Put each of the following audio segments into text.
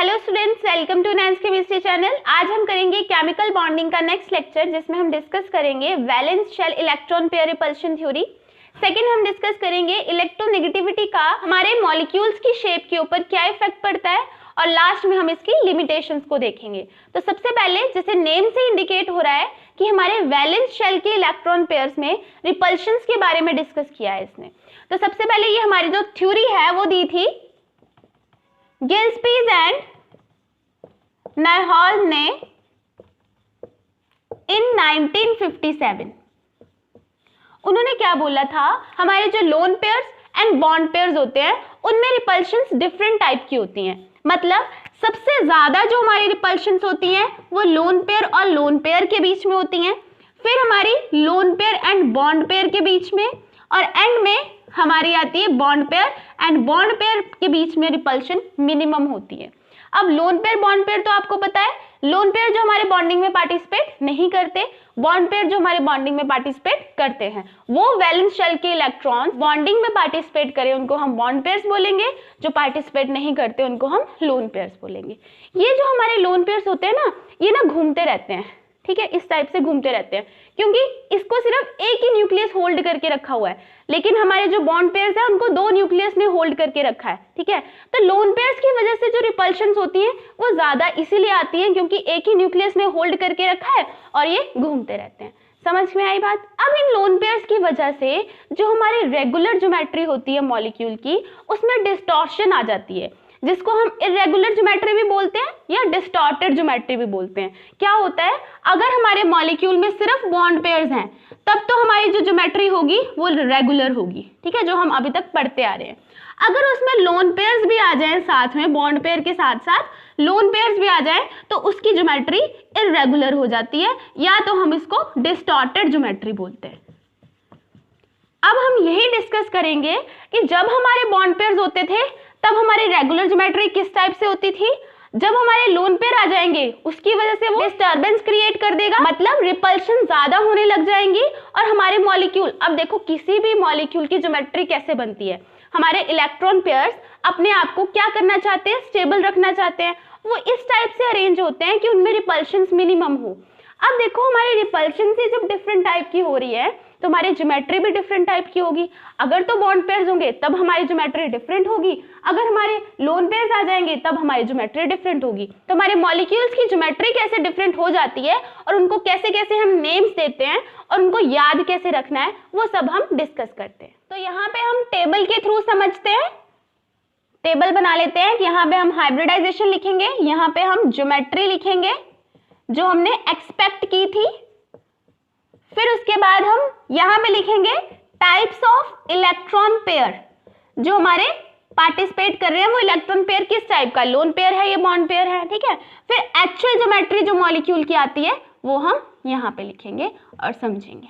Hello students, welcome to Nain's chemistry channel. आज हम करेंगे केमिकल बॉन्डिंग का नेक्स्ट लेक्चर, जिसमें हम डिस्कस करेंगे valence shell electron pair repulsion theory. Second हम डिस्कस करेंगे इलेक्ट्रोनेगेटिविटी का हमारे मॉलिक्यूल्स की शेप के ऊपर क्या इफेक्ट पड़ता है, और लास्ट में हम इसकी लिमिटेशंस को देखेंगे। तो सबसे पहले, जैसे नेम से इंडिकेट हो रहा है कि हमारे वैलेंस शेल के इलेक्ट्रॉन पेयर्स में रिपल्शंस के बारे में डिस्कस किया है इसने। तो सबसे पहले ये हमारी जो थ्योरी है वो दी थी गिल्स्पीज एंड नायहॉल ने इन 1957। उन्होंने क्या बोला था, हमारे जो lone pairs and bond pairs होते हैं उनमें रिपल्शंस डिफरेंट टाइप की होती हैं। मतलब सबसे ज्यादा जो हमारी रिपल्शंस होती हैं वो लोन पेयर और लोन पेयर के बीच में होती हैं, फिर हमारी lone pair and bond pair के बीच में, और एंड में हमारी आती है bond pair and bond pair के बीच में रिपल्शन मिनिमम होती है। अब लोन पेयर बॉन्ड पेयर तो आपको पता है, लोन पेयर जो हमारे बॉन्डिंग में पार्टिसिपेट नहीं करते, बॉन्ड पेयर जो हमारे बॉन्डिंग में पार्टिसिपेट करते हैं। वो वैलेंस शेल के इलेक्ट्रॉन बॉन्डिंग में पार्टिसिपेट करें उनको हम बॉन्ड पेयर्स बोलेंगे, जो पार्टिसिपेट नहीं करते उनको हम लोन पेयर्स बोलेंगे। ये जो हमारे लोन पेयर्स होते हैं ना, ये ना घूमते रहते हैं, ठीक है, इस टाइप से घूमते रहते हैं, क्योंकि इसको सिर्फ एक ही न्यूक्लियस होल्ड करके रखा हुआ है, लेकिन हमारे जो बॉन्ड पेयर्स हैं उनको दो न्यूक्लियस ने होल्ड करके रखा है, ठीक है। तो लोन पेयर्स की वजह से जो रिपल्शंस होती हैं वो ज्यादा इसीलिए आती हैं क्योंकि एक ही न्यूक्लियस ने होल्ड करके रखा है और ये घूमते रहते हैं। समझ में आई बात? अब इन लोन पेयर्स की वजह से जो हमारी रेगुलर ज्योमेट्री होती है मॉलिक्यूल की, उसमें डिस्टॉर्शन आ जाती है, जिसको हम इरेगुलर ज्योमेट्री भी बोलते हैं या डिस्टॉर्टेड ज्योमेट्री भी बोलते हैं। क्या होता है, अगर हमारे मॉलिक्यूल में सिर्फ बॉन्ड पेयर्स हैं तब तो हमारी जो ज्योमेट्री होगी वो रेगुलर होगी, ठीक है, जो हम अभी तक पढ़ते आ रहे हैं। अगर उसमें लोन पेयर्स भी आ जाएं साथ में, बॉन्ड पेयर के साथ साथ लोन पेयर्स भी आ जाएं, तो उसकी ज्योमेट्री इरेगुलर हो जाती है, या तो हम इसको डिस्टॉर्टेड ज्योमेट्री बोलते हैं। अब हम यही डिस्कस करेंगे कि जब हमारे बॉन्ड पेयर्स होते थे तब हमारी रेगुलर ज्योमेट्री किस टाइप से होती थी, जब हमारे लोन पेयर आ जाएंगे उसकी वजह से वो डिस्टर्बेंस क्रिएट कर देगा, मतलब रिपल्शन ज्यादा होने लग जाएंगी, और हमारे मॉलिक्यूल, अब देखो किसी भी मॉलिक्यूल की ज्योमेट्री कैसे बनती है, हमारे इलेक्ट्रॉन पेयर्स अपने आप को क्या करना चाहते हैं, स्टेबल रखना चाहते हैं, वो इस टाइप से अरेंज होते हैं कि उनमें रिपल्शन मिनिमम हो। अब देखो हमारी रिपल्शन से जब डिफरेंट टाइप की हो रही है तो हमारी ज्योमेट्री भी डिफरेंट टाइप की होगी। अगर तो बॉन्ड पेयर्स होंगे तब हमारी ज्योमेट्री डिफरेंट होगी, अगर हमारे लोन पेयर्स आ जाएंगे तब हमारी ज्योमेट्री डिफरेंट होगी। तो हमारे मॉलिक्यूल्स की ज्योमेट्री कैसे डिफरेंट हो जाती है और उनको कैसे कैसे हम नेम्स देते हैं और उनको याद कैसे रखना है, वो सब हम डिस्कस करते हैं। तो यहाँ पे हम टेबल के थ्रू समझते हैं, टेबल बना लेते हैं कि यहाँ पे हम हाइब्रिडाइजेशन लिखेंगे, यहाँ पे हम ज्योमेट्री लिखेंगे जो हमने एक्सपेक्ट की थी, फिर उसके बाद हम यहां पे लिखेंगे टाइप्स ऑफ इलेक्ट्रॉन पेयर, जो हमारे पार्टिसिपेट कर रहे हैं वो इलेक्ट्रॉन पेयर किस टाइप का, लोन पेयर है या बॉन्ड पेयर है, ठीक है। फिर एक्चुअल ज्योमेट्री जो मॉलिक्यूल की आती है वो हम यहां पे लिखेंगे और समझेंगे।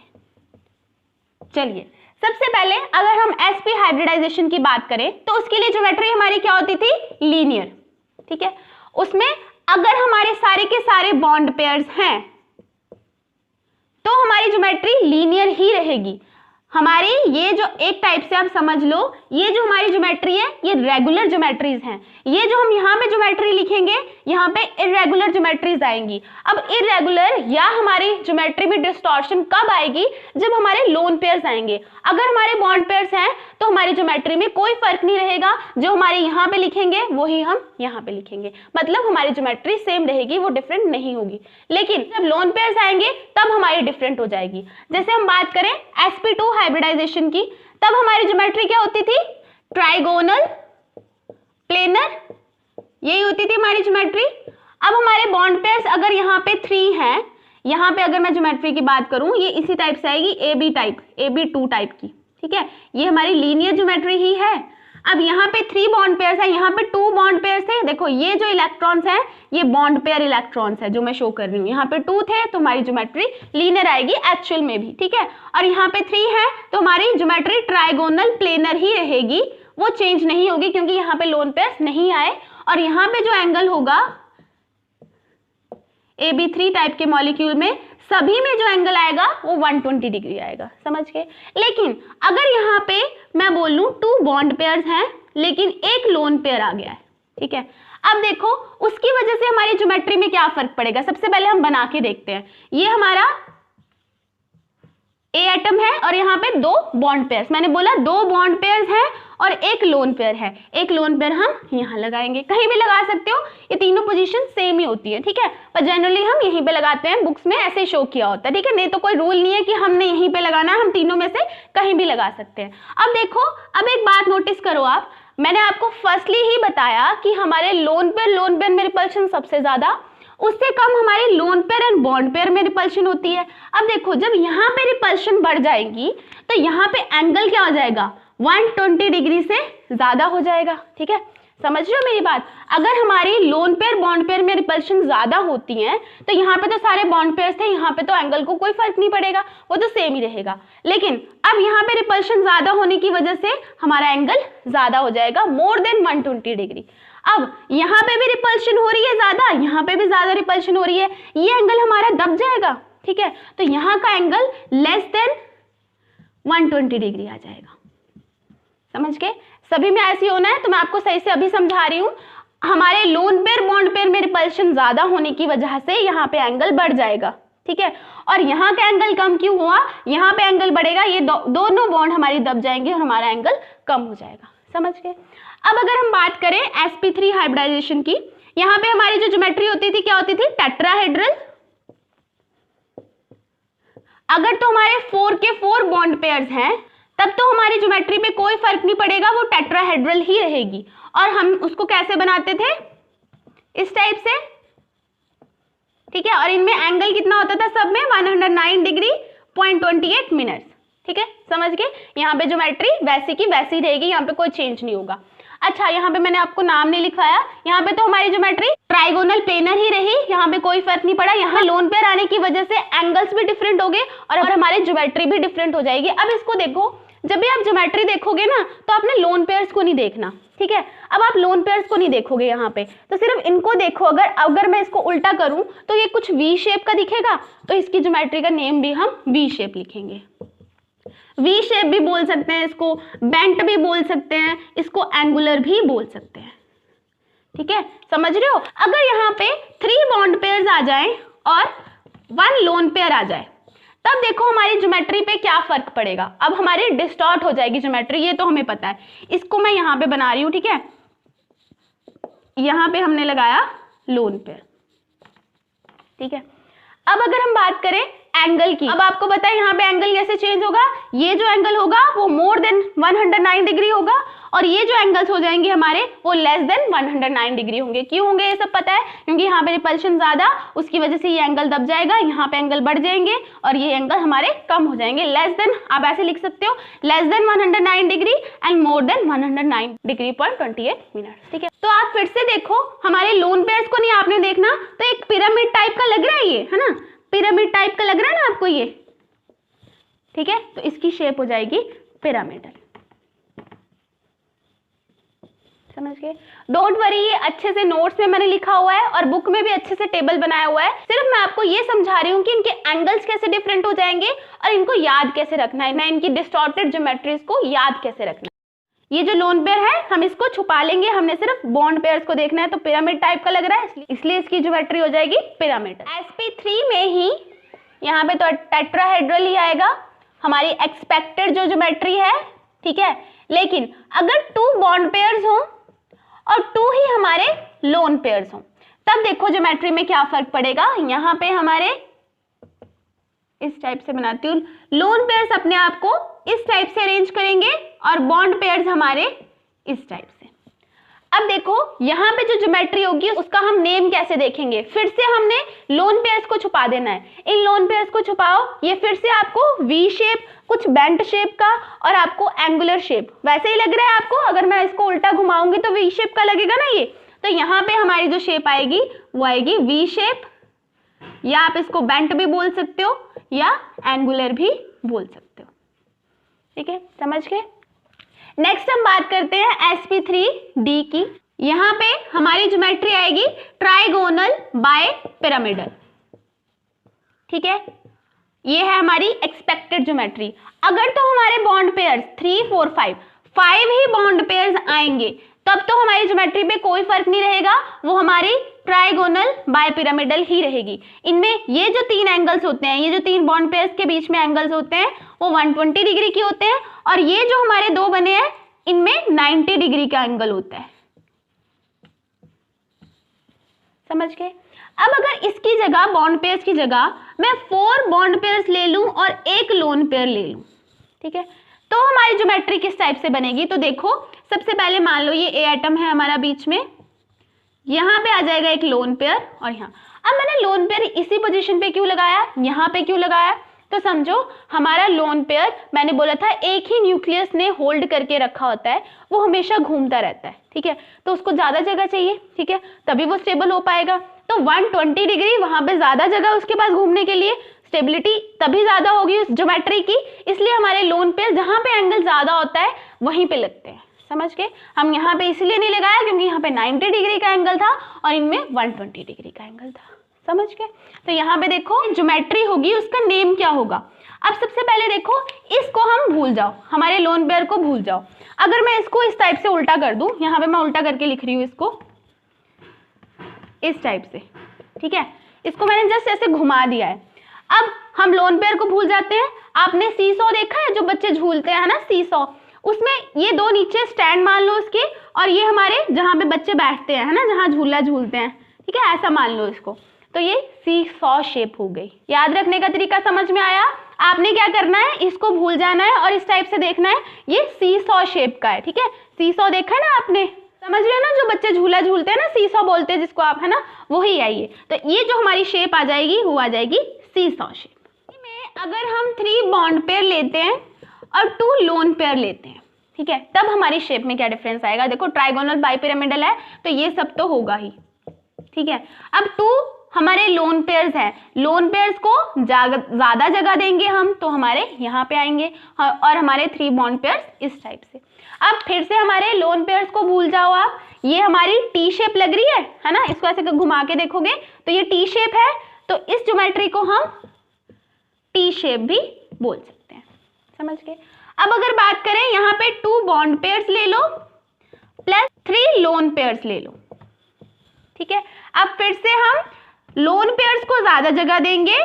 चलिए, सबसे पहले अगर हम sp हाइब्रिडाइजेशन की बात करें तो उसके लिए ज्योमेट्री हमारी क्या होती थी, लीनियर, ठीक है। उसमें अगर हमारे सारे के सारे बॉन्ड पेयर्स हैं तो हमारी ज्योमेट्री लीनियर ही रहेगी। हमारी ये जो एक टाइप से आप समझ लो, ये जो हमारी ज्योमेट्री है ये रेगुलर ज्योमेट्रीज हैं। ये जो हम यहाँ पे ज्योमेट्री लिखेंगे यहाँ पे इरेगुलर ज्योमेट्रीज आएंगी। अब इरेगुलर या हमारी ज्योमेट्री में डिस्टॉर्शन कब आएगी, जब हमारे लोन पेयर्स आएंगे। अगर हमारे बॉन्ड पेयर्स हैं तो हमारी ज्योमेट्री में कोई फर्क नहीं रहेगा, जो हमारे यहाँ पे लिखेंगे वही हम यहाँ पे लिखेंगे, मतलब हमारी ज्योमेट्री सेम रहेगी, वो डिफरेंट नहीं होगी। लेकिन जब लोन पेयर्स आएंगे तब हमारी डिफरेंट हो जाएगी। जैसे हम बात करें sp2 हाइब्रिडाइजेशन की, तब हमारी ज्योमेट्री क्या होती थी, ट्राइगोनल, प्लेनर, यही होती थी हमारी ज्योमेट्री। अब हमारे बॉन्ड पेयर्स अगर यहाँ पे 3 हैं, यहाँ पे अगर मैं ज्योमेट्री की बात करूं ये इसी टाइप से आएगी, AB टाइप, AB2 टाइप की, ठीक है, ये हमारी लीनियर ज्योमेट्री ही है। अब यहाँ पे 3 बॉन्ड पेयर्स है, यहाँ पे 2 बॉन्ड पेयर्स थे, देखो ये जो इलेक्ट्रॉन्स हैं ये बॉन्ड पेयर इलेक्ट्रॉन्स है जो मैं शो कर रही हूँ, यहाँ पे 2 थे तो हमारी ज्योमेट्री लीनियर आएगी एक्चुअल में भी, ठीक है। और यहाँ पे 3 है तो हमारी ज्योमेट्री ट्राइगोनल प्लेनर ही रहेगी, वो चेंज नहीं होगी क्योंकि यहाँ पे लोन पेयर्स नहीं आए। और यहाँ पे जो एंगल होगा AB3 टाइप के मॉलिक्यूल में, सभी में जो एंगल आएगा वो 120 डिग्री आएगा, समझ गए। लेकिन अगर यहाँ पे मैं बोल लूं 2 बॉन्ड पेयर्स हैं लेकिन एक लोन पेयर आ गया है, ठीक है। अब देखो उसकी वजह से हमारी ज्योमेट्री में क्या फर्क पड़ेगा, सबसे पहले हम बना के देखते हैं। ये हमारा ए एटम है और यहाँ पे दो बॉन्ड पेयर्स, मैंने बोला दो बॉन्ड पेयर्स हैं और एक लोन पेयर है। एक लोन पेयर हम यहाँ लगाएंगे, कहीं भी लगा सकते हो, ये तीनों पोजीशन सेम ही होती है, ठीक है, पर जनरली हम यहीं पे लगाते हैं, बुक्स में ऐसे शो किया होता है, ठीक है, नहीं तो कोई रूल नहीं है कि हमने यहीं पे लगाना है, हम तीनों में से कहीं भी लगा सकते हैं। अब देखो, अब एक बात नोटिस करो आप, मैंने आपको फर्स्टली ही बताया कि हमारे लोन पेयर में रिपल्शन सबसे ज्यादा, उससे कम हमारी lone pair and bond pair में रिपल्शन होती है। अब देखो जब यहाँ पे रिपल्शन बढ़ जाएगी तो यहाँ पे एंगल क्या हो जाएगा, 120 डिग्री से ज्यादा हो जाएगा, ठीक है, समझ रहे हो मेरी बात। अगर हमारी लोन पेयर बॉन्ड पेयर में रिपल्शन ज्यादा होती है तो यहाँ पे तो सारे बॉन्ड पेयर्स थे, यहाँ पे तो एंगल को कोई फर्क नहीं पड़ेगा, वो तो सेम ही रहेगा। लेकिन अब यहाँ पे रिपल्शन ज्यादा होने की वजह से हमारा एंगल ज्यादा हो जाएगा, मोर देन 120 डिग्री। अब यहाँ पे भी रिपल्शन हो रही है ज्यादा, यहाँ पे भी ज्यादा रिपल्शन हो रही है, ये एंगल हमारा दब जाएगा, ठीक है, तो यहाँ का एंगल लेस देन 120 डिग्री आ जाएगा। समझ गए, सभी में ऐसे होना है, तो मैं आपको सही से अभी समझा रही हूं। हमारे लोन पेयर बॉन्ड पेयर में रिपल्शन ज्यादा होने की वजह से यहाँ पे एंगल बढ़ जाएगा, ठीक है, और यहाँ का एंगल कम क्यों हुआ, यहाँ पे एंगल बढ़ेगा, ये दोनों बॉन्ड हमारी दब जाएंगे और हमारा एंगल कम हो जाएगा। समझ गए। अब अगर हम बात करें sp3 हाइब्रिडाइजेशन की, यहाँ पे हमारी जो ज्योमेट्री होती थी क्या होती थी, टेट्राहेड्रल। अगर तो हमारे 4 के 4 बॉन्ड पेयर्स हैं तब तो हमारी ज्योमेट्री में कोई फर्क नहीं पड़ेगा, वो टेट्राहेड्रल ही रहेगी। और हम उसको कैसे बनाते थे, इस टाइप से, ठीक है, और इनमें एंगल कितना होता था सब में, 109 डिग्री 0.28 मिनट्स, ठीक है, समझ गए। यहाँ पे ज्योमेट्री वैसी की वैसी रहेगी, यहाँ पे कोई चेंज नहीं होगा। अच्छा, यहाँ पे मैंने आपको नाम नहीं लिखवाया, यहाँ पे तो हमारी ज्योमेट्री ट्राइगोनल प्लेनर ही रही, यहाँ पे कोई फर्क नहीं पड़ा। यहाँ लोन पेयर आने की वजह से एंगल्स भी डिफरेंट हो गए और हमारी ज्योमेट्री भी डिफरेंट हो जाएगी। अब इसको देखो, जब भी आप ज्योमेट्री देखोगे ना तो आपने लोन पेयर्स को नहीं देखना, ठीक है, अब आप लोन पेयर्स को नहीं देखोगे यहाँ पे, तो सिर्फ इनको देखो। अगर मैं इसको उल्टा करूं तो ये कुछ वी शेप का दिखेगा, तो इसकी ज्योमेट्री का नेम भी हम वी शेप लिखेंगे। वी शेप भी बोल सकते हैं इसको, बेंट भी बोल सकते हैं इसको, एंगुलर भी बोल सकते हैं, ठीक है, समझ रहे हो। अगर यहाँ पे 3 बॉन्ड पेयर्स आ जाएं और 1 लोन पेयर आ जाए, तब देखो हमारी ज्योमेट्री पे क्या फर्क पड़ेगा। अब हमारी डिस्टॉर्ट हो जाएगी ज्योमेट्री, ये तो हमें पता है। इसको मैं यहाँ पे बना रही हूं, ठीक है, यहाँ पे हमने लगाया लोन पेयर, ठीक है। अब अगर हम बात करें एंगल की, अब आपको पता है यहाँ पे एंगल कैसे चेंज होगा, ये जो एंगल होगा वो मोर देन 109 डिग्री होगा और ये जो एंगल्स हो जाएंगे हमारे वो लेस देन 109 डिग्री होंगे। क्यों होंगे ये सब पता है, क्योंकि यहाँ पे रिपल्शन ज्यादा, उसकी वजह से ये एंगल दब जाएगा, यहाँ पे एंगल बढ़ जाएंगे और ये एंगल हमारे कम हो जाएंगे। लेस देन, आप ऐसे लिख सकते हो, less than 109 degree and more than 109 degree 0.28 minute, ठीक है। तो आप फिर से देखो, हमारे लोन पेयर्स को नहीं आपने देखना, तो एक पिरामिड टाइप का लग रहा है ये, है ना, पिरामिड टाइप का लग रहा है ना आपको ये, ठीक है, तो इसकी शेप हो जाएगी पिरामिडल। समझ गए। डोंट वरी, ये अच्छे से नोट्स में मैंने लिखा हुआ है और बुक में भी अच्छे से टेबल बनाया हुआ है। सिर्फ मैं आपको ये समझा रही हूँ कि इनके एंगल्स कैसे डिफरेंट हो जाएंगे और इनको याद कैसे रखना है, ना इनकी डिस्टॉर्टेड ज्योमेट्रीज को याद कैसे रखना है। ये जो लोन पेयर है हम इसको छुपा लेंगे, हमने सिर्फ बॉन्ड पेयर्स को देखना है, तो पिरामिड टाइप का लग रहा है इसलिए इसकी ज्योमेट्री हो जाएगी पिरामिड। sp3 में ही यहाँ पे तो टेट्राहेड्रल ही आएगा हमारी एक्सपेक्टेड जो ज्योमेट्री है, ठीक है। लेकिन अगर 2 बॉन्ड पेयर्स हो और 2 ही हमारे लोन पेयर्स हो, तब देखो ज्योमेट्री में क्या फर्क पड़ेगा। यहाँ पे हमारे इस टाइप से बनाती हूँ, लोन पेयर्स अपने आप को इस टाइप से अरेंज करेंगे और बॉन्ड पेयर्स हमारे इस टाइप से। अब देखो यहाँ पे जो ज्योमेट्री होगी उसका हम नेम कैसे देखेंगे, फिर से हमने लोन पेयर्स को छुपा देना है। इन लोन पेयर्स को छुपाओ, ये फिर से आपको वी शेप, कुछ बेंट शेप का और आपको एंगुलर शेप, वैसे ही लग रहा है आपको। अगर मैं इसको उल्टा घुमाऊंगी तो वी शेप का लगेगा ना ये, तो यहाँ पे हमारी जो शेप आएगी वो आएगी वी शेप, या आप इसको बेंट भी बोल सकते हो या एंगुलर भी बोल सकते हो, ठीक है, समझ गए। नेक्स्ट हम बात करते हैं sp3d की। यहाँ पे हमारी ज्योमेट्री आएगी ट्राइगोनल बाय पिरामिडल, ठीक है, ये है हमारी एक्सपेक्टेड ज्योमेट्री। अगर तो हमारे बॉन्ड पेयर्स 3 4 5 ही बॉन्ड पेयर्स आएंगे तब तो हमारी ज्योमेट्री पे कोई फर्क नहीं रहेगा, वो हमारी ट्राइगोनल बायपिरामिडल ही रहेगी। इनमें ये जो 3 एंगल्स होते हैं, ये जो 3 बॉन्ड पेयर्स के बीच में एंगल्स होते हैं वो 120 डिग्री के होते हैं, और ये जो हमारे 2 बने हैं इनमें 90 डिग्री का एंगल होता है। समझ गए? अब अगर इसकी जगह, बॉन्ड पेयर्स की जगह मैं 4 बॉन्ड पेयर्स ले लूं और 1 लोन पेयर ले लूं, ठीक है, तो हमारी ज्योमेट्री किस टाइप से बनेगी? तो देखो, सबसे पहले मान लो ये ए एटम है हमारा बीच में, यहाँ पे आ जाएगा एक लोन पेयर और यहाँ। अब मैंने लोन पेयर इसी पोजीशन पे क्यों लगाया, यहाँ पे क्यों लगाया? तो समझो हमारा लोन पेयर, मैंने बोला था एक ही न्यूक्लियस ने होल्ड करके रखा होता है, वो हमेशा घूमता रहता है, ठीक है, तो उसको ज्यादा जगह चाहिए, ठीक है, तभी वो स्टेबल हो पाएगा। तो 120 डिग्री वहां पे ज्यादा जगह उसके पास घूमने के लिए, स्टेबिलिटी तभी ज्यादा होगी उस ज्योमेट्री की, इसलिए हमारे लोन पेयर जहां पे एंगल ज्यादा होता है वहीं पे लगते हैं। समझ गए? हम यहाँ पे इसलिए नहीं लगाया क्योंकि यहाँ पे 90 डिग्री का एंगल था और इनमें 120 डिग्री का एंगल था। समझ गए? तो यहाँ पे देखो ज्योमेट्री होगी, उसका नेम क्या होगा? अब सबसे पहले देखो, इसको हम भूल जाओ, हमारे लोन पेयर को भूल जाओ। अगर मैं इसको इस टाइप से उल्टा कर दूं, यहाँ पे मैं उल्टा करके लिख रही हूँ इसको इस टाइप से, ठीक है, इसको मैंने जस्ट ऐसे घुमा दिया है। अब हम लोन पेयर को भूल जाते हैं। आपने सीसॉ देखा है, जो बच्चे झूलते हैं ना सीसॉ, उसमें ये 2 नीचे स्टैंड मान लो उसके, और ये हमारे जहाँ पे बच्चे बैठते हैं, है ना, जहाँ झूला झूलते हैं, ठीक है, ऐसा मान लो इसको। तो ये सीसॉ शेप हो गई। याद रखने का तरीका समझ में आया? आपने क्या करना है, इसको भूल जाना है और इस टाइप से देखना है, ये सीसॉ शेप का है, ठीक है। सीसॉ देखा है ना आपने, समझ रहे हो ना, जो बच्चे झूला झूलते हैं ना, सीसॉ बोलते हैं जिसको आप, है ना, वही है ये। तो ये जो हमारी शेप आ जाएगी वो आ जाएगी सीसॉ शेप। में अगर हम 3 बॉन्ड पेयर लेते हैं और 2 लोन पेयर लेते हैं, ठीक है, तब हमारी शेप में क्या डिफरेंस आएगा? देखो ट्राइगोनल बाइपिरामिडल है तो ये सब तो होगा ही, ठीक है। अब 2 हमारे लोन पेयर्स हैं, लोन पेयर्स को ज्यादा जगह देंगे हम, तो हमारे यहाँ पे आएंगे, और हमारे 3 बॉन्ड पेयर्स इस टाइप से। अब फिर से हमारे लोन पेयर्स को भूल जाओ आप, ये हमारी टी शेप लग रही है ना, इसको ऐसे घुमा के देखोगे तो ये टी शेप है, तो इस ज्योमेट्री को हम टी शेप भी बोल सकते हैं। समझ गए? अब अगर बात करें, यहाँ पे 2 बॉन्ड पेयर्स ले लो प्लस 3 लोन पेयर्स ले लो, ठीक है। अब फिर से हम लोन पेयर्स को ज्यादा जगह देंगे,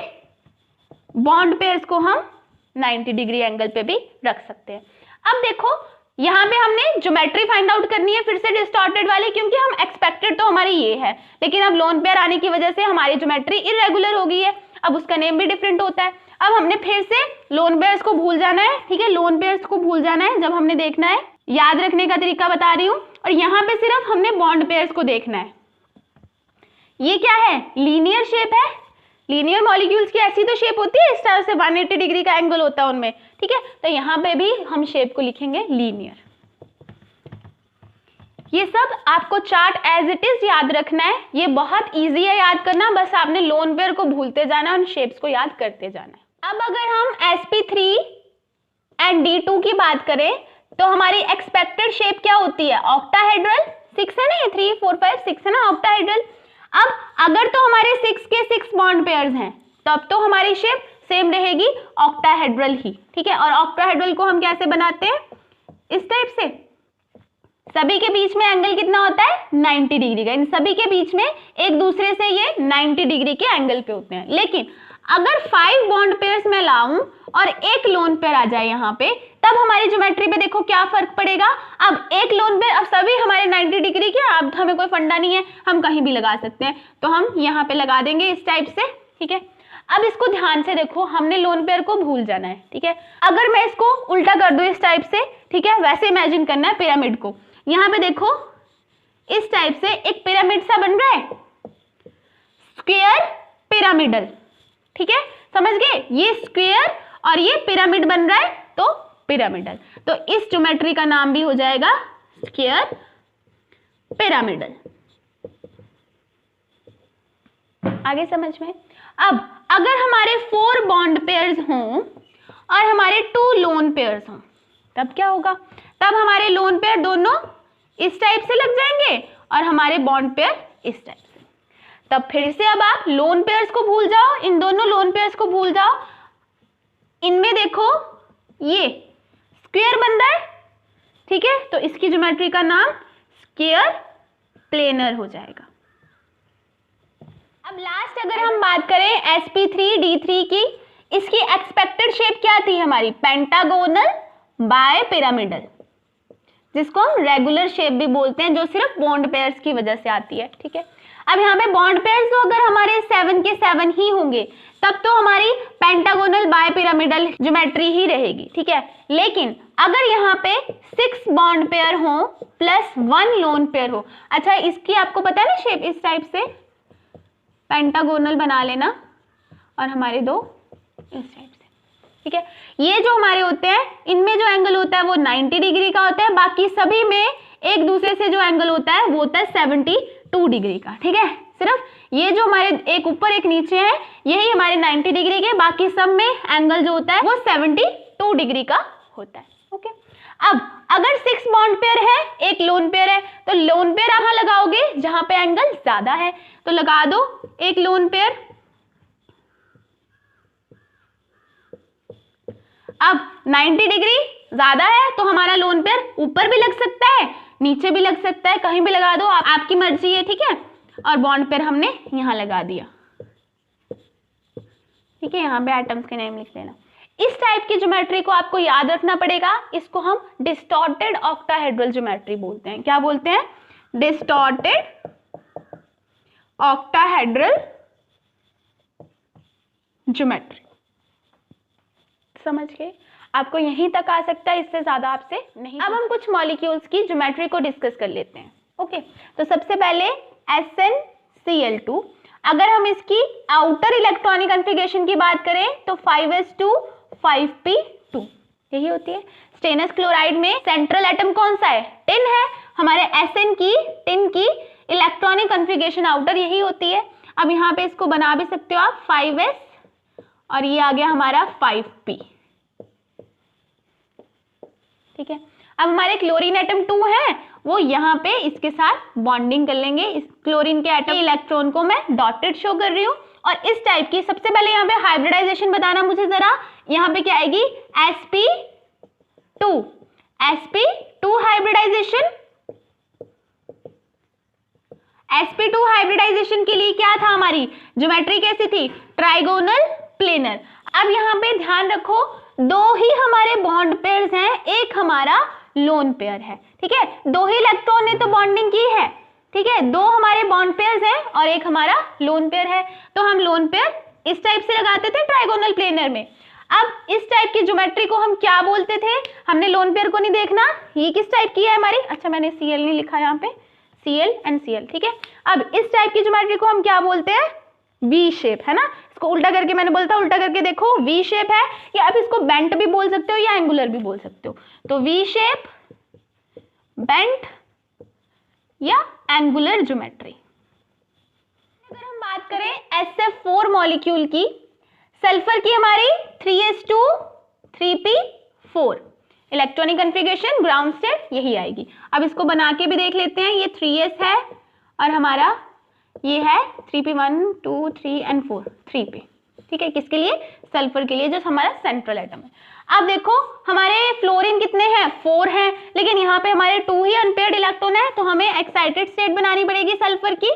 बॉन्ड पेयर्स को हम 90 डिग्री एंगल पे भी रख सकते हैं। अब देखो यहाँ पे हमने ज्योमेट्री फाइंड आउट करनी है फिर से डिस्टॉर्टेड वाली, क्योंकि हम एक्सपेक्टेड तो हमारी ये है, लेकिन अब लोन पेयर आने की वजह से हमारी ज्योमेट्री इरेगुलर हो गई है, अब उसका नेम भी डिफरेंट होता है। अब हमने फिर से लोन पेयर्स को भूल जाना है, ठीक है, लोन पेयर्स को भूल जाना है जब हमने देखना है। याद रखने का तरीका बता रही हूँ, और यहाँ पे सिर्फ हमने बॉन्ड पेयर्स को देखना है। ये क्या है? लीनियर शेप है। लीनियर मॉलिक्यूल्स की ऐसी तो शेप होती है, इस तरह से 180 डिग्री का एंगल होता है उनमें, ठीक है, तो यहाँ पे भी हम शेप को लिखेंगे लीनियर। ये सब आपको चार्ट एज इट इज याद रखना है, ये बहुत इजी है याद करना, बस आपने लोन पेयर को भूलते जाना है और शेप्स को याद करते जाना है। अब अगर हम sp3 एंड d2 की बात करें तो हमारी एक्सपेक्टेड शेप क्या होती है? ऑक्टाहेड्रल। 6 है ना, ये 3 4 5 6 है ना ऑक्टाहेड्रल। अब अगर तो हमारे 6 के 6 बॉन्ड पेयर्स हैं तब तो हमारी शेप सेम रहेगी, ऑक्टाहेड्रल ही, ठीक है। और ऑक्टाहेड्रल को हम कैसे बनाते हैं? इस टाइप से। सभी के बीच में एंगल कितना होता है? 90 डिग्री का। इन सभी के बीच में एक दूसरे से ये 90 डिग्री के एंगल पे होते हैं। लेकिन अगर 5 बॉन्ड पेयर्स में लाऊं और 1 लोन पेयर आ जाए यहाँ पे, तब हमारी ज्योमेट्री पे देखो क्या फर्क पड़ेगा। अब 1 लोन पेयर, अब सभी हमारे 90 डिग्री के, अब हमें कोई फंडा नहीं है, हम कहीं भी लगा सकते हैं, तो हम यहाँ पे लगा देंगे इस टाइप से, ठीक है। अब इसको ध्यान से देखो, हमने लोन पेयर को भूल जाना है, ठीक है। अगर मैं इसको उल्टा कर दूं इस टाइप से, ठीक है, वैसे इमेजिन करना है पिरामिड को। यहाँ पे देखो इस टाइप से एक पिरामिड सा बन रहा है, स्क्वायर पिरामिडल, ठीक है, समझ गए? ये स्क्वायर और ये पिरामिड बन रहा है तो पिरामिडल, तो इस ज्योमेट्री का नाम भी हो जाएगा स्क्वायर पिरामिडल। आगे समझ में? अब अगर हमारे 4 बॉन्ड पेयर्स हों और हमारे 2 लोन पेयर्स हों, तब क्या होगा? तब हमारे लोन पेयर दोनों इस टाइप से लग जाएंगे और हमारे बॉन्ड पेयर इस टाइप से। तब फिर से अब आप लोन पेयर्स को भूल जाओ, इन दोनों लोन पेयर्स को भूल जाओ। इनमें देखो ये स्क्वायर बन रहा है, ठीक है, तो इसकी ज्योमेट्री का नाम स्क्वायर प्लेनर हो जाएगा। अब लास्ट अगर हम बात करें sp3d3 की, इसकी एक्सपेक्टेड शेप क्या थी हमारी, पेंटागोनल बाय पिरामिडल, जिसको हम रेगुलर शेप भी बोलते हैं, जो सिर्फ बॉन्ड पेयर्स की वजह से आती है। ठीक है, अब यहाँ पे बॉन्ड पेयर्स तो अगर हमारे 7 के 7 ही होंगे तब तो हमारी पेंटागोनल बाय पिरामिडल ज्योमेट्री ही रहेगी। ठीक है, लेकिन अगर यहाँ पे 6 बॉन्ड पेयर हो प्लस 1 लोन पेयर हो, अच्छा इसकी आपको पता है ना शेप, इस टाइप से पेंटागोनल बना लेना और हमारे दो इस टाइप से। ठीक है, ये जो हमारे होते हैं इनमें जो एंगल होता है वो 90 डिग्री का होता है, बाकी सभी में एक दूसरे से जो एंगल होता है वो होता है 72 डिग्री का। ठीक है, सिर्फ ये जो हमारे एक ऊपर एक नीचे है यही हमारे 90 डिग्री के, बाकी सब में एंगल जो होता है वो 72 डिग्री का होता है। ओके, अब अगर 6 बॉन्ड पेयर है, एक लोन पेयर है, तो लोन पेयर कहाँ लगाओगे, जहां पे एंगल ज्यादा है, तो लगा दो एक लोन पेयर। अब 90 डिग्री ज्यादा है तो हमारा लोन पेयर ऊपर भी लग सकता है, नीचे भी लग सकता है, कहीं भी लगा दो, आपकी मर्जी है। ठीक है, और बॉन्ड पेयर हमने यहां लगा दिया। ठीक है, यहाँ पे एटम्स के नेम लिख देना। इस टाइप की ज्योमेट्री को आपको याद रखना पड़ेगा, इसको हम डिस्टॉर्टेड ऑक्टाहेड्रल ज्योमेट्री बोलते हैं। क्या बोलते हैं, डिस्टॉर्टेड ऑक्टाहेड्रल ज्योमेट्री। समझ गए, आपको यहीं तक आ सकता है, इससे ज्यादा आपसे नहीं। अब हम कुछ मॉलिक्यूल्स की ज्योमेट्री को डिस्कस कर लेते हैं। ओके, तो सबसे पहले SnCl2, अगर हम इसकी आउटर इलेक्ट्रॉनिक कॉन्फ़िगरेशन की बात करें तो 5s2 5p2 यही होती है। स्टेनस क्लोराइड में सेंट्रल एटम कौन सा है, टिन है। हमारे Sn की टिन की इलेक्ट्रॉनिक कॉन्फ़िगरेशन आउटर यही होती है। अब यहाँ पे इसको बना भी सकते हो आप 5s और ये आ गया हमारा 5p। ठीक है, अब हमारे क्लोरीन एटम 2 है, वो यहाँ पे इसके साथ बॉन्डिंग कर लेंगे। इस क्लोरीन के एटम इलेक्ट्रॉन को मैं डॉटेड शो कर रही हूँ। और इस टाइप की सबसे पहले यहाँ पे हाइब्रिडाइजेशन बताना मुझे जरा, यहाँ पे क्या आएगी, sp2 हाइब्रिडाइजेशन। sp2 हाइब्रिडाइजेशन के लिए क्या था, हमारी ज्योमेट्री कैसी थी, ट्राइगोनल प्लेनर। अब यहाँ पे ध्यान रखो, दो ही हमारे बॉन्ड पेयर्स हैं, एक हमारा लोन पेयर है। ठीक है, दो ही इलेक्ट्रॉन ने तो बॉन्डिंग की है। ठीक है, दो हमारे बॉन्ड पेयर्स हैं और एक हमारा लोन पेयर है, तो हम लोन पेयर इस टाइप से लगाते थे ट्राइगोनल प्लेनर में। अब इस टाइप की ज्योमेट्री को हम क्या बोलते थे, हमने लोन पेयर को नहीं देखना, ये किस टाइप की है हमारी, अच्छा मैंने Cl नहीं लिखा यहाँ पे, Cl and Cl। ठीक है, अब इस टाइप की ज्योमेट्री को हम क्या बोलते हैं, वी शेप, है ना। इसको उल्टा करके मैंने बोलता, उल्टा करके देखो, वी शेप है, या आप इसको बेंट भी बोल सकते हो या एंगुलर भी बोल सकते हो। तो वी शेप, बेंट या एंगुलर ज्योमेट्री। अगर हम बात करें SF4 मॉलिक्यूल की, सल्फर की हमारी 3s2 3p4 electronic configuration ground state यही आएगी। अब इसको बना के भी देख लेते हैं, ये 3s है और हमारा ये है 3p1 2 3 and 4 3p। ठीक है, किसके लिए, सल्फर के लिए, जो हमारा सेंट्रल एटम है। अब देखो हमारे फ्लोरीन कितने हैं, 4 हैं, लेकिन यहाँ पे हमारे 2 ही अनपेयर्ड इलेक्ट्रॉन है, तो हमें एक्साइटेड स्टेट बनानी पड़ेगी सल्फर की।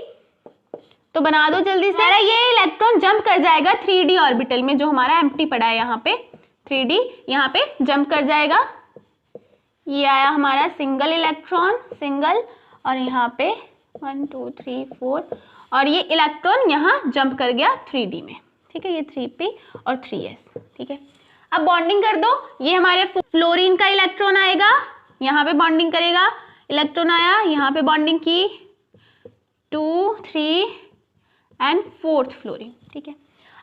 तो बना दो जल्दी से। ये इलेक्ट्रॉन जंप कर जाएगा 3d ऑर्बिटल में, जो हमारा एम्प्टी पड़ा है यहाँ पे, 3d यहाँ पे जंप कर जाएगा। ये आया हमारा सिंगल इलेक्ट्रॉन, सिंगल, और यहाँ पे 1 2 3 4, और ये इलेक्ट्रॉन यहाँ जंप कर गया 3d में। ठीक है, ये 3p और 3s। ठीक है, अब बॉन्डिंग कर दो, ये हमारे फ्लोरीन का इलेक्ट्रॉन आएगा, यहाँ पे बॉन्डिंग करेगा, इलेक्ट्रॉन आया, यहाँ पे बॉन्डिंग की 2 3 एंड 4th फ्लोरीन। ठीक है,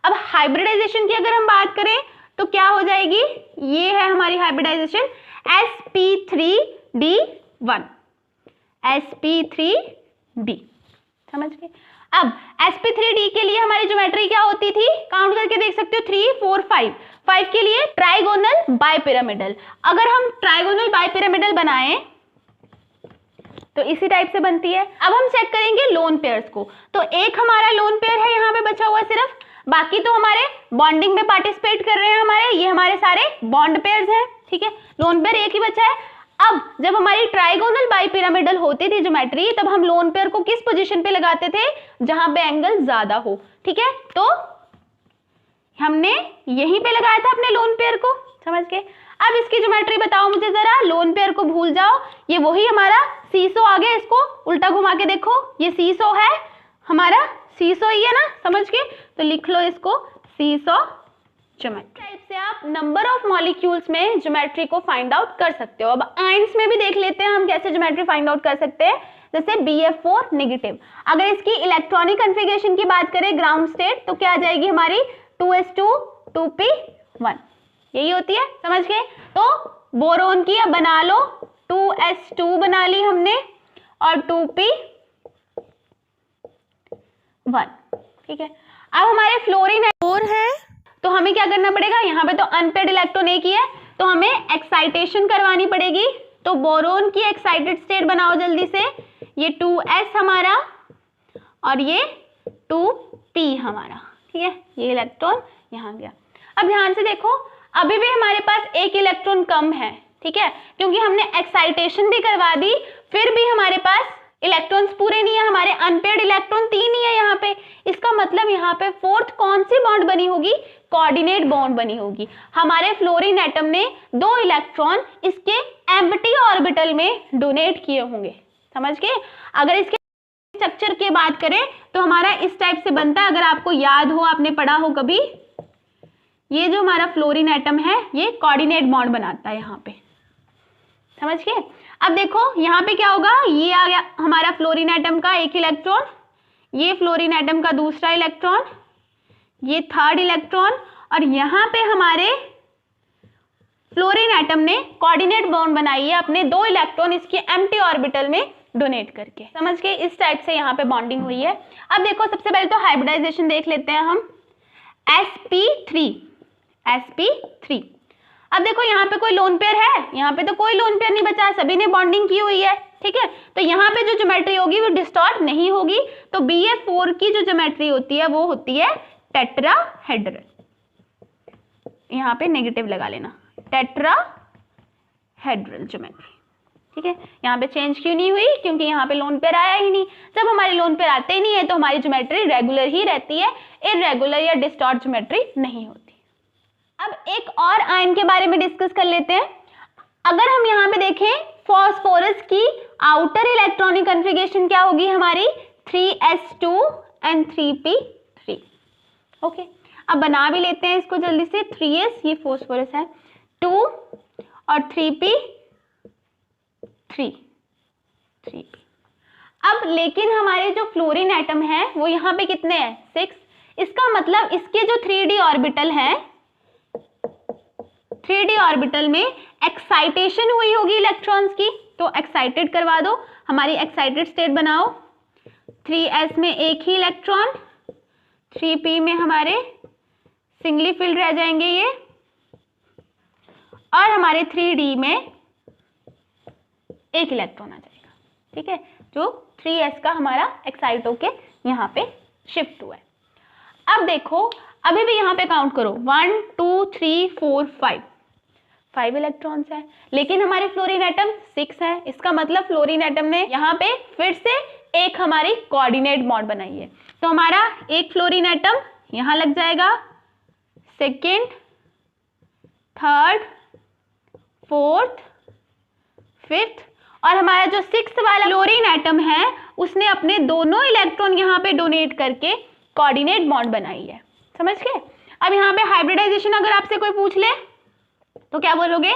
अब हाइब्रिडाइजेशन की अगर हम बात करें तो क्या हो जाएगी, ये है हमारी हाइब्रिडाइजेशन sp3d1 sp3d। समझ गए। अब sp3d के लिए हमारी ज्योमेट्री क्या होती थी, काउंट करके देख सकते हो, 3 4 5 5 के लिए ट्राइगोनल बाइपिरामिडल। अगर हम ट्राइगोनल बाइपिरामिडल बनाएं तो इसी टाइप से बनती है। अब हम चेक करेंगे लोन पेयर्स को, तो एक हमारा लोन पेयर है यहाँ पे बचा हुआ सिर्फ, बाकी तो हमारे बॉन्डिंग में पार्टिसिपेट कर रहे हैं, हमारे ये हमारे सारे बॉन्ड पेयर्स हैं। ठीक है, लोन पेयर एक ही बचा है। अब जब हमारी ट्राइगोनल बाइपिरामिडल होती थी ज्योमेट्री, तब हम लोन पेयर को किस पोजीशन पे लगाते थे? जहां पे एंगल ज्यादा हो। ठीक है, तो हमने यहीं पे लगाया था अपने लोन पेयर को, समझ गए। अब इसकी ज्योमेट्री बताओ मुझे जरा, लोन पेयर को भूल जाओ, ये वही हमारा सीसो आ गया, इसको उल्टा घुमा के देखो, ये सीसो है हमारा, सीसो ही है ना, समझ गए, तो लिख लो इसको सीसो ज्योमेट्री। टाइप से आप नंबर ऑफ मॉलिक्यूल्स में ज्योमेट्री को फाइंड आउट कर सकते हो। अब आयंस में भी देख लेते हैं हम कैसे ज्योमेट्री फाइंड आउट कर सकते हैं। जैसे BF4 नेगेटिव, अगर इसकी इलेक्ट्रॉनिक कॉन्फ़िगरेशन की बात करें ग्राउंड स्टेट, तो क्या आ जाएगी हमारी 2s2 2p1, यही होती है, समझ गए। तो बोरोन की अब बना लो, 2s2 बना ली हमने और 2p1, ठीक है। अब हमारे फ्लोरीन 4 है, तो हमें क्या करना पड़ेगा, यहाँ पे तो अनपेड इलेक्ट्रॉन एक ही है, तो हमें एक्साइटेशन करवानी पड़ेगी। तो बोरोन की एक्साइटेड स्टेट बनाओ जल्दी से, ये 2s हमारा और ये 2p हमारा, ठीक है, ये इलेक्ट्रॉन यहाँ गया। अब ध्यान से देखो, अभी भी हमारे पास एक इलेक्ट्रॉन कम है, ठीक है, क्योंकि हमने एक्साइटेशन भी करवा दी, फिर भी हमारे पास इलेक्ट्रॉन्स पूरे नहीं है, हमारे अनपेड इलेक्ट्रॉन 3 ही है यहाँ पे। इसका मतलब यहाँ पे फोर्थ कौन सी बॉन्ड बनी होगी? कोऑर्डिनेट बॉन्ड बनी होगी। हमारे फ्लोरीन एटम ने 2 इलेक्ट्रॉन इसके एम्प्टी ऑर्बिटल में डोनेट किए होंगे, समझ गए। अगर इसके स्ट्रक्चर की बात करें तो हमारा इस टाइप से बनता है, अगर आपको याद हो, आपने पढ़ा हो कभी, ये जो हमारा फ्लोरीन एटम है ये कोऑर्डिनेट बॉन्ड बनाता है यहाँ पे, समझ गए। अब देखो यहाँ पे क्या होगा, ये आ गया हमारा फ्लोरीन एटम का एक इलेक्ट्रॉन, ये फ्लोरीन एटम का दूसरा इलेक्ट्रॉन, ये थर्ड इलेक्ट्रॉन, और यहाँ पे हमारे फ्लोरीन एटम ने कोऑर्डिनेट बॉन्ड बनाई है अपने 2 इलेक्ट्रॉन इसके एम्प्टी ऑर्बिटल में डोनेट करके, समझ गए। इस टाइप से यहाँ पे बॉन्डिंग हुई है। अब देखो सबसे पहले तो हाइब्रिडाइजेशन देख लेते हैं हम, sp3। अब देखो यहाँ पे कोई लोन पेयर है, यहाँ पे तो कोई लोन पेयर नहीं बचा, सभी ने बॉन्डिंग की हुई है, ठीक है। तो यहाँ पे जो ज्योमेट्री होगी वो डिस्टॉर्ट नहीं होगी। तो BF4 की जो ज्योमेट्री होती है वो होती है टेट्राहेड्रल, यहाँ पे नेगेटिव लगा लेना, टेट्राहेड्रल ज्योमेट्री, ठीक है। यहाँ पे चेंज क्यों नहीं हुई? क्योंकि यहाँ पे लोन पेयर आया ही नहीं। जब हमारे लोन पेयर आते ही नहीं है तो हमारी ज्योमेट्री रेगुलर ही रहती है, इररेगुलर या डिस्टॉर्ट ज्योमेट्री नहीं होती। अब एक और आयन के बारे में डिस्कस कर लेते हैं। अगर हम यहाँ पे देखें, फॉस्फोरस की आउटर इलेक्ट्रॉनिक कॉन्फ़िगरेशन क्या होगी हमारी, 3s2 and 3p3, ओके। अब बना भी लेते हैं इसको जल्दी से, 3s ये फॉस्फोरस है, 2 और 3p 3p। अब लेकिन हमारे जो फ्लोरीन एटम है वो यहाँ पे कितने हैं, 6। इसका मतलब इसके जो 3d ऑर्बिटल है, 3d ऑर्बिटल में एक्साइटेशन हुई होगी इलेक्ट्रॉन्स की, तो एक्साइटेड करवा दो, हमारी एक्साइटेड स्टेट बनाओ। 3s में एक ही इलेक्ट्रॉन, 3p में हमारे सिंगली फिल्ड रह जाएंगे ये, और हमारे 3d में एक इलेक्ट्रॉन आ जाएगा, ठीक है, जो 3s का हमारा एक्साइट होके यहाँ पे शिफ्ट हुआ है। अब देखो अभी भी यहाँ पे काउंट करो, 1 2 3 4 5 इलेक्ट्रॉन्स है, लेकिन हमारे फ्लोरीन एटम 6 है। इसका मतलब फ्लोरीन एटम ने यहाँ पे फिर से एक हमारी कोऑर्डिनेट बॉन्ड बनाई है। तो हमारा एक फ्लोरीन एटम यहाँ लग जाएगा, सेकेंड, थर्ड, फोर्थ, फिफ्थ, और हमारा जो 6th वाला फ्लोरीन एटम है उसने अपने दोनों इलेक्ट्रॉन यहाँ पे डोनेट करके कोऑर्डिनेट बॉन्ड बनाई है, समझ गए। अब यहाँ पे हाइब्रिडाइजेशन अगर आपसे कोई पूछ ले तो क्या बोलोगे,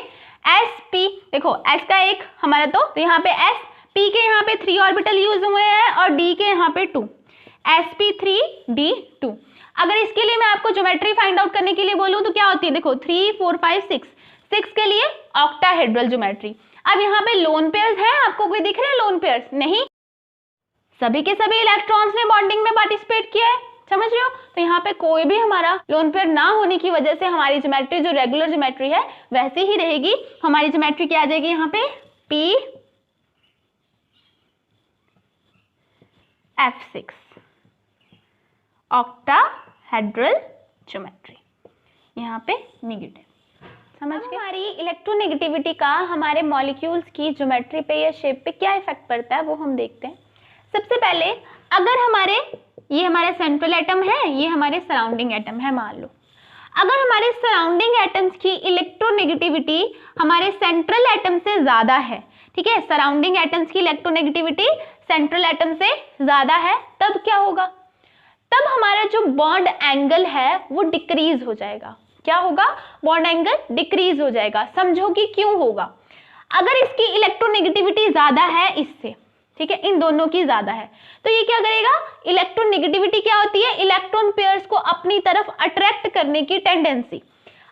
sp, देखो s का एक हमारा, तो यहाँ पे s, p के यहाँ पे 3 ऑर्बिटल यूज हुए हैं और d के यहाँ पे 2, sp3d2। अगर इसके लिए मैं आपको ज्योमेट्री फाइंड आउट करने के लिए बोलूं तो क्या होती है, देखो 3 4 5 6 के लिए ऑक्टाहेड्रल ज्योमेट्री। अब यहाँ पे लोन पेयर्स हैं, आपको कोई दिख रहे हैं लोन पेयर्स? नहीं, सभी के सभी इलेक्ट्रॉन्स ने बॉन्डिंग में पार्टिसिपेट किया है, समझ रहे हो। तो यहाँ पे कोई भी हमारा लोन पेयर ना होने की वजह से हमारी ज्योमेट्री जो रेगुलर ज्योमेट्री है वैसे ही रहेगी। हमारी ज्योमेट्री क्या आ जाएगी यहाँ पे, PF6 ऑक्टाहेड्रल ज्योमेट्री, यहाँ पे नेगेटिव, समझ गए? हमारी इलेक्ट्रोनेगेटिविटी का हमारे मॉलिक्यूल्स की ज्योमेट्री पे या शेप पे क्या इफेक्ट पड़ता है वो हम देखते हैं। सबसे पहले अगर ये हमारे सेंट्रल एटम है, ये हमारे सराउंडिंग एटम है, मान लो अगर हमारे सराउंडिंग एटम्स की इलेक्ट्रोनेगेटिविटी हमारे सेंट्रल एटम से ज्यादा है, ठीक है, सराउंडिंग एटम्स की इलेक्ट्रोनेगेटिविटी सेंट्रल एटम से ज्यादा है, तब क्या होगा? तब हमारा जो बॉन्ड एंगल है वो डिक्रीज हो जाएगा। क्या होगा? बॉन्ड एंगल डिक्रीज हो जाएगा। समझो कि क्यों होगा। अगर इसकी इलेक्ट्रोनेगेटिविटी ज्यादा है इससे, ठीक है, इन दोनों की ज्यादा है, तो ये क्या करेगा? इलेक्ट्रोनेगेटिविटी क्या होती है? इलेक्ट्रॉन पेयर्स को अपनी तरफ अट्रैक्ट करने की टेंडेंसी।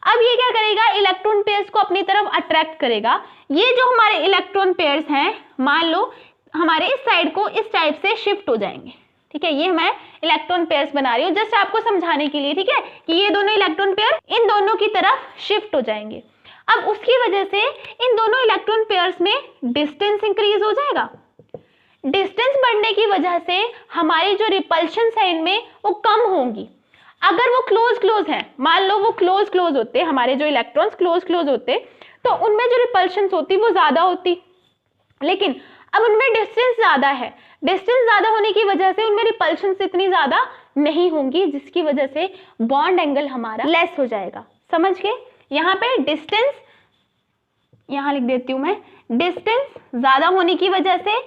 अब ये क्या करेगा? इलेक्ट्रॉन पेयर्स को अपनी तरफ अट्रैक्ट करेगा। ये जो हमारे इलेक्ट्रॉन पेयर्स हैं, मान लो हमारे इस साइड को इस टाइप से शिफ्ट हो जाएंगे, ठीक है, ये मैं इलेक्ट्रॉन पेयर्स बना रही हूँ जस्ट आपको समझाने के लिए, ठीक है, कि ये दोनों इलेक्ट्रॉन पेयर इन दोनों की तरफ शिफ्ट हो जाएंगे। अब उसकी वजह से इन दोनों इलेक्ट्रॉन पेयर्स में डिस्टेंस इंक्रीज हो जाएगा। डिस्टेंस बढ़ने की वजह से हमारी जो रिपल्शन है इनमें वो कम होंगी। अगर वो क्लोज है, मान लो वो क्लोज होते, हमारे जो इलेक्ट्रॉन्स क्लोज होते, तो उनमें जो रिपल्शन होती वो ज्यादा होती, लेकिन अब उनमें डिस्टेंस ज्यादा है। डिस्टेंस ज्यादा होने की वजह से उनमें रिपल्शन इतनी ज्यादा नहीं होंगी, जिसकी वजह से बॉन्ड एंगल हमारा लेस हो जाएगा। समझ गए? यहाँ पे डिस्टेंस, यहाँ लिख देती हूं मैं, डिस्टेंस ज्यादा होने की वजह से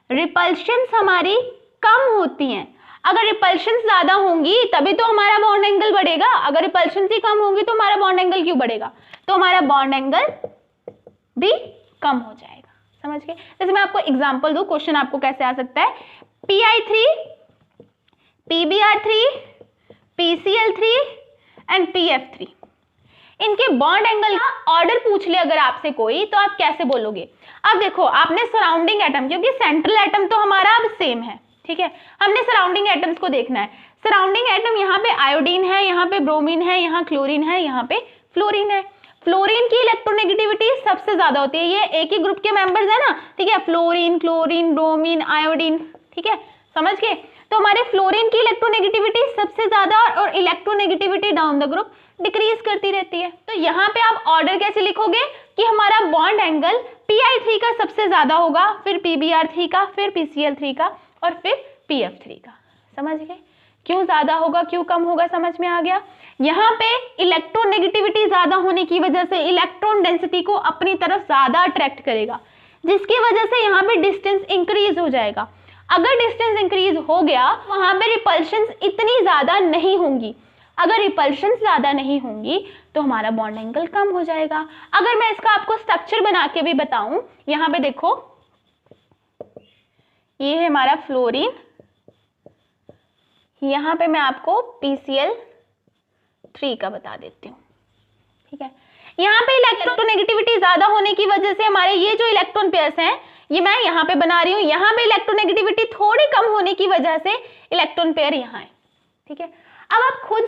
रिपल्शन हमारी कम होती हैं। अगर रिपल्शन ज्यादा होंगी तभी तो हमारा बॉन्ड एंगल बढ़ेगा, अगर रिपल्शन ही कम होंगी तो हमारा बॉन्ड एंगल क्यों बढ़ेगा? तो हमारा बॉन्ड एंगल भी कम हो जाएगा। समझ गए? जैसे मैं आपको एग्जांपल दूं, क्वेश्चन आपको कैसे आ सकता है, Pi3, PBr3, PCl3 and PF3, इनके बॉन्ड एंगल का ऑर्डर पूछ ले अगर आपसे कोई, तो आप कैसे बोलोगे? अब देखो, आपने सराउंडिंग एटम, क्योंकि सेंट्रल एटम तो हमारा अब सेम है, ठीक है, हमने सराउंडिंग एटम्स को देखना है। सराउंडिंग एटम, यहाँ पे आयोडीन है, यहाँ पे ब्रोमीन है, यहाँ क्लोरीन है, यहाँ पे फ्लोरीन है। फ्लोरीन की इलेक्ट्रोनेगेटिविटी सबसे ज्यादा होती है, ये एक ही ग्रुप के मेंबर्स है ना, ठीक है, फ्लोरीन, क्लोरीन, ब्रोमीन, आयोडीन, ठीक है, समझ गए? तो हमारे फ्लोरीन की इलेक्ट्रोनेगेटिविटी सबसे ज्यादा और electronegativity down the group decrease करती रहती है। तो यहाँ पे आप ऑर्डर कैसे लिखोगे कि हमारा बॉन्ड एंगल Pi3 का सबसे ज्यादा होगा, फिर PBr3 का, फिर PCl3 का और फिर PF3 का। समझ गए? क्यों ज्यादा होगा, क्यों कम होगा, समझ में आ गया? यहाँ पे इलेक्ट्रोनेगेटिविटी ज्यादा होने की वजह से इलेक्ट्रॉन डेंसिटी को अपनी तरफ ज्यादा अट्रैक्ट करेगा, जिसकी वजह से यहाँ पे डिस्टेंस इंक्रीज हो जाएगा। अगर डिस्टेंस इंक्रीज हो गया, वहां पे रिपल्शन इतनी ज्यादा नहीं होंगी। अगर रिपल्शन ज्यादा नहीं होंगी तो हमारा बॉन्ड एंगल कम हो जाएगा। अगर मैं इसका आपको स्ट्रक्चर बना के भी बताऊं, यहाँ पे देखो, ये है हमारा फ्लोरीन, यहाँ पे मैं आपको PCl3 का बता देती हूँ, ठीक है। यहाँ पे इलेक्ट्रोनेगेटिविटी ज्यादा होने की वजह से हमारे ये जो इलेक्ट्रॉन पेयर्स हैं, ये मैं यहाँ पे बना रही हूँ, यहाँ पे इलेक्ट्रोनेगेटिविटी थोड़ी कम होने की वजह से इलेक्ट्रॉन पेयर यहाँ है, ठीक है। अब आप खुद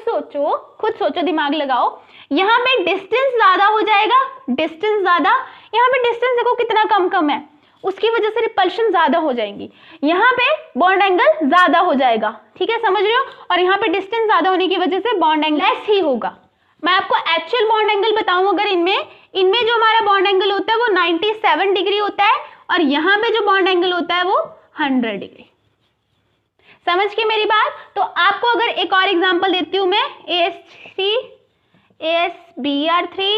सोचो, दिमाग लगाओ, यहाँ पे डिस्टेंस ज्यादा हो जाएगा, डिस्टेंस ज्यादा, यहाँ पे डिस्टेंस देखो कितना कम है, उसकी वजह से रिपल्शन ज्यादा हो जाएंगी, यहाँ पे बॉन्ड एंगल ज्यादा हो जाएगा, ठीक है, समझ रहे हो? और यहाँ पे डिस्टेंस ज्यादा होने की वजह से बॉन्ड एंगल लेस ही होगा। मैं आपको एक्चुअल बॉन्ड एंगल बताऊं, अगर इनमें जो हमारा बॉन्ड एंगल होता है वो 97 डिग्री होता है, और यहाँ पे जो बॉन्ड एंगल होता है वो 100 डिग्री। समझ के मेरी बात? तो आपको अगर एक और एग्जांपल देती हूं मैं, AS3, ASBr3,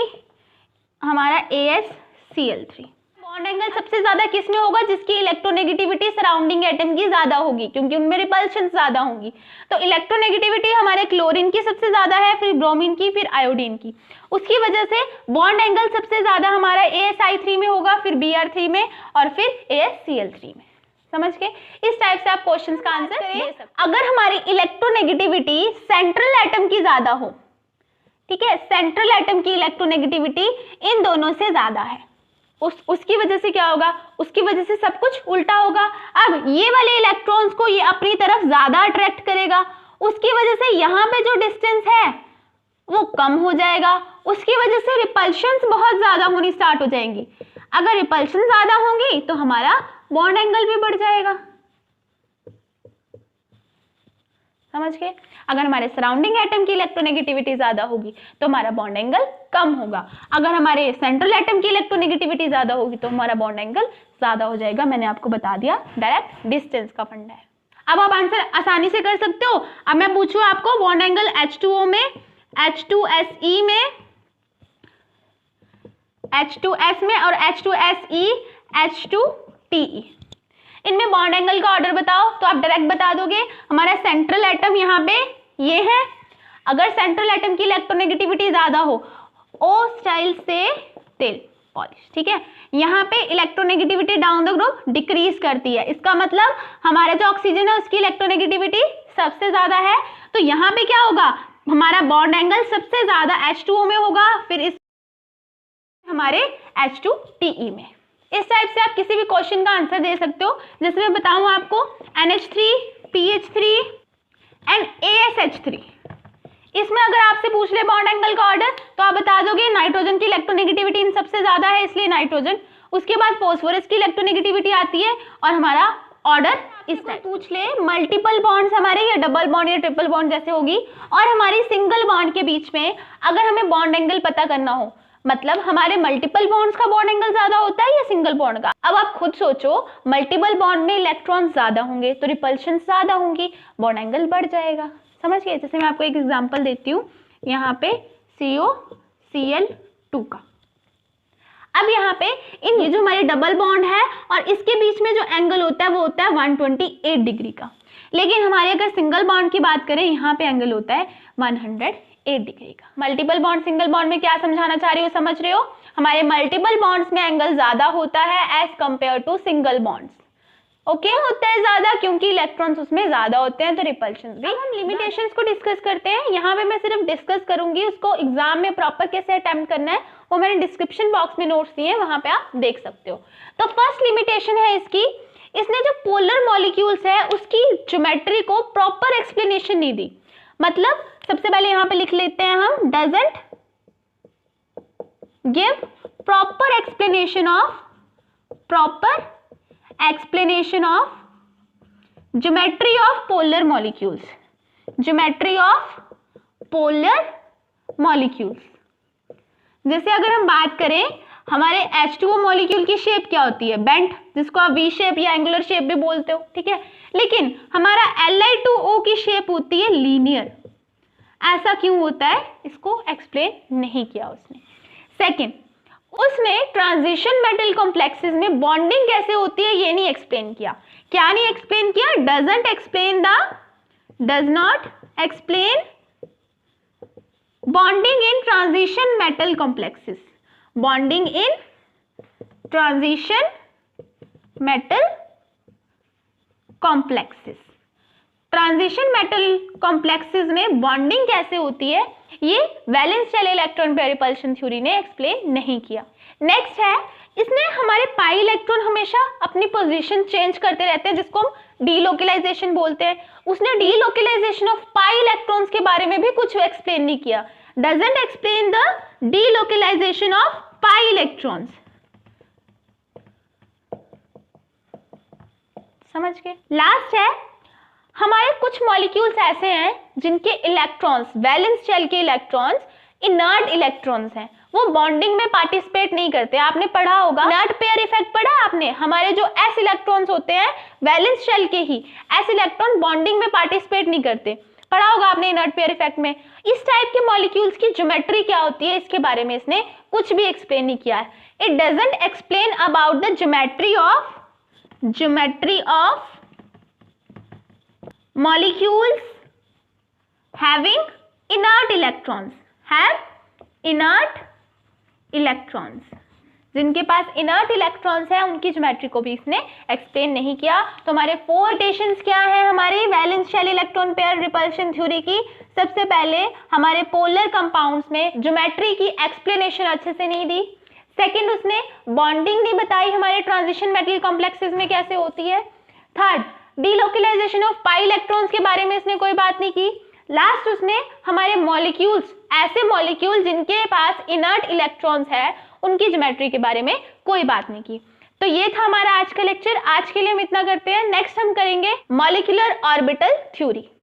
हमारा ASCl3। बॉन्ड एंगल सबसे ज्यादा किस में होगा? जिसकी इलेक्ट्रोनेगेटिविटी सराउंडिंग एटम की ज्यादा होगी, क्योंकि उनमें रिपल्शन ज्यादा होंगी। तो इलेक्ट्रोनेगेटिविटी हमारे क्लोरीन की सबसे ज्यादा है, फिर ब्रोमीन की, फिर आयोडीन की। उसकी वजह से बॉन्ड एंगल सबसे ज्यादा हमारा ASI3 में होगा, फिर Br3 में और फिर ASCl3 में। समझ के? इस टाइप से आप क्वेश्चंस का आंसर दे सकते हैं। अगर हमारी इलेक्ट्रोनेगेटिविटी सेंट्रल एटम की ज्यादा हो, ठीक है, सेंट्रल एटम की इलेक्ट्रोनेगेटिविटी इन दोनों से ज्यादा है, उसकी वजह से क्या होगा? उसकी वजह से सब कुछ उल्टा होगा। अब ये वाले इलेक्ट्रॉन्स को ये अपनी तरफ ज्यादा अट्रैक्ट करेगा, उसकी वजह से यहाँ पे जो डिस्टेंस है वो कम हो जाएगा, उसकी वजह से रिपल्शंस बहुत ज्यादा होनी स्टार्ट हो जाएंगी। अगर रिपल्शन ज्यादा होंगी तो हमारा बॉन्ड एंगल भी बढ़ जाएगा। समझ गए। अगर हमारे सराउंडिंग एटम की इलेक्ट्रोनेगेटिविटी ज्यादा होगी तो हमारा बॉन्ड एंगल कम होगा, अगर हमारे सेंट्रल एटम की इलेक्ट्रोनेगेटिविटी ज्यादा होगी तो हमारा बॉन्ड एंगल ज्यादा हो जाएगा। मैंने आपको बता दिया, डायरेक्ट डिस्टेंस का फंडा है। अब आप आंसर आसानी से कर सकते हो। अब मैं पूछूं आपको बॉन्ड एंगल H2O में, H2SE में, H2S में और H2SE, H2TE, इनमें बॉन्ड एंगल का ऑर्डर बताओ। तो आप डायरेक्ट बता दोगे, हमारा सेंट्रल एटम यहाँ पे ये है, अगर सेंट्रल एटम की इलेक्ट्रोनेगेटिविटी ज्यादा हो, O स्टाइल से तेल पॉलिश, ठीक है, यहाँ पे electronegativity down the group decrease करती है, इसका मतलब हमारा जो ऑक्सीजन है उसकी इलेक्ट्रोनेगेटिविटी सबसे ज्यादा है, तो यहाँ पे क्या होगा, हमारा बॉन्ड एंगल सबसे ज्यादा H2O में होगा, फिर इस हमारे H2TE में। इस टाइप से आप किसी भी क्वेश्चन का आंसर दे सकते हो। जैसे मैं बताऊं आपको NH3, PH3 एंड ASH3, इसमें अगर आपसे पूछ ले बॉन्ड एंगल का ऑर्डर तो आप बता दोगे नाइट्रोजन की इलेक्ट्रोनेगेटिविटी इन सबसे ज्यादा है इसलिए नाइट्रोजन, उसके बाद फॉस्फोरस की इलेक्ट्रोनेगेटिविटी आती है और हमारा ऑर्डर इस टाइप पूछ ले मल्टीपल बॉन्ड्स हमारे या डबल बॉन्ड या ट्रिपल बॉन्ड जैसे होगी, और हमारी सिंगल बॉन्ड के बीच में अगर हमें बॉन्ड एंगल पता करना हो, मतलब हमारे मल्टीपल बॉन्ड्स का बॉन्ड एंगल ज्यादा होता है या सिंगल बॉन्ड का। अब आप खुद सोचो, मल्टीपल बॉन्ड में इलेक्ट्रॉन ज्यादा होंगे तो रिपल्शन ज्यादा होंगी, बॉन्ड एंगल बढ़ जाएगा, समझ गए। जैसे मैं आपको एक एग्जांपल देती हूँ, यहाँ पे COCl2 का। अब यहाँ पे ये जो हमारे डबल बॉन्ड है और इसके बीच में जो एंगल होता है वो होता है 128 डिग्री का, लेकिन हमारे अगर सिंगल बॉन्ड की बात करें यहाँ पे एंगल होता है 108 डिग्री का। मल्टीपल बॉन्ड सिंगल बॉन्ड में क्या समझाना चाह रही हो, समझ रहे हो, हमारे मल्टीपल बॉन्ड्स में एंगल ज्यादा होता है as compare to single bonds. Okay होता है ज्यादा क्योंकि इलेक्ट्रॉन्स उसमें ज्यादा होते हैं, तो रिपल्शन भी। हम लिमिटेशंस को डिस्कस करते हैं, यहाँ पे मैं सिर्फ डिस्कस करूंगी, उसको एग्जाम में प्रॉपर कैसे अटेम्प्ट करना है वो मैंने डिस्क्रिप्शन बॉक्स में नोट्स दिए हैं, वहां पे आप देख सकते हो। तो फर्स्ट लिमिटेशन है इसकी, इसने जो पोलर मॉलिक्यूल्स है उसकी ज्योमेट्री को प्रॉपर एक्सप्लेनेशन नहीं दी। मतलब सबसे पहले यहाँ पे लिख लेते हैं हम, doesn't give proper explanation of geometry of polar molecules, geometry of polar molecules। जैसे अगर हम बात करें हमारे H2O मॉलिक्यूल की शेप क्या होती है, बेंट, जिसको आप वी शेप या एंगुलर शेप भी बोलते हो, ठीक है, लेकिन हमारा Li2O की शेप होती है लीनियर। ऐसा क्यों होता है, इसको एक्सप्लेन नहीं किया उसने। सेकेंड, उसने ट्रांजिशन मेटल कॉम्प्लेक्सेस में बॉन्डिंग कैसे होती है ये नहीं एक्सप्लेन किया। क्या नहीं एक्सप्लेन किया, does not explain bonding in transition metal complexes, bonding in transition metal complexes. Transition metal complexes में बॉन्डिंग कैसे होती है ये valence shell electron pair repulsion theory ने एक्सप्लेन नहीं किया। नेक्स्ट है, इसने हमारे पाई इलेक्ट्रॉन हमेशा अपनी पोजीशन चेंज करते रहते हैं जिसको हम डीलोकलाइजेशन बोलते हैं, उसने डीलोकलाइजेशन ऑफ पाई इलेक्ट्रॉन्स के बारे में भी कुछ एक्सप्लेन नहीं किया। Doesn't explain the delocalization of pi electrons, समझ गए। लास्ट है, हमारे कुछ मॉलिक्यूल्स ऐसे हैं जिनके इलेक्ट्रॉन्स, वैलेंस शेल के इलेक्ट्रॉन्स इनर्ट इलेक्ट्रॉन्स हैं, वो बॉन्डिंग में पार्टिसिपेट नहीं करते। आपने पढ़ा होगा इनर्ट पेयर इफेक्ट, पढ़ा आपने, हमारे जो एस इलेक्ट्रॉन्स होते हैं वैलेंस शेल के ही, एस इलेक्ट्रॉन बॉन्डिंग में पार्टिसिपेट नहीं करते, पढ़ा होगा आपने इनर्ट पेयर इफेक्ट में। इस टाइप के मॉलिक्यूल्स की ज्योमेट्री क्या होती है इसके बारे में इसने कुछ भी एक्सप्लेन नहीं किया है। It doesn't explain about the geometry of molecules having inert electrons, जिनके पास इनर्ट इलेक्ट्रॉन्स है उनकी ज्योमेट्री को भी इसने एक्सप्लेन नहीं किया। तो हमारे 4 रोटेशंस क्या है हमारे valence shell electron pair repulsion theory की। सबसे पहले हमारे पोलर कंपाउंड्स में ज्योमेट्री की एक्सप्लेनेशन अच्छे से नहीं दी। सेकंड, उसने बॉन्डिंग नहीं बताई हमारे ट्रांजिशन मेटल कॉम्प्लेक्सेस में कैसे होती है। Third, delocalization of pi electrons के बारे में इसने कोई बात नहीं की। लास्ट, उसने हमारे मॉलिक्यूल्स, ऐसे मॉलिक्यूल जिनके पास इनर्ट इलेक्ट्रॉन्स है उनकी ज्योमेट्री के बारे में कोई बात नहीं की। तो ये था हमारा आज का लेक्चर। आज के लिए हम इतना करते हैं, नेक्स्ट हम करेंगे मॉलिक्यूलर ऑर्बिटल थ्योरी।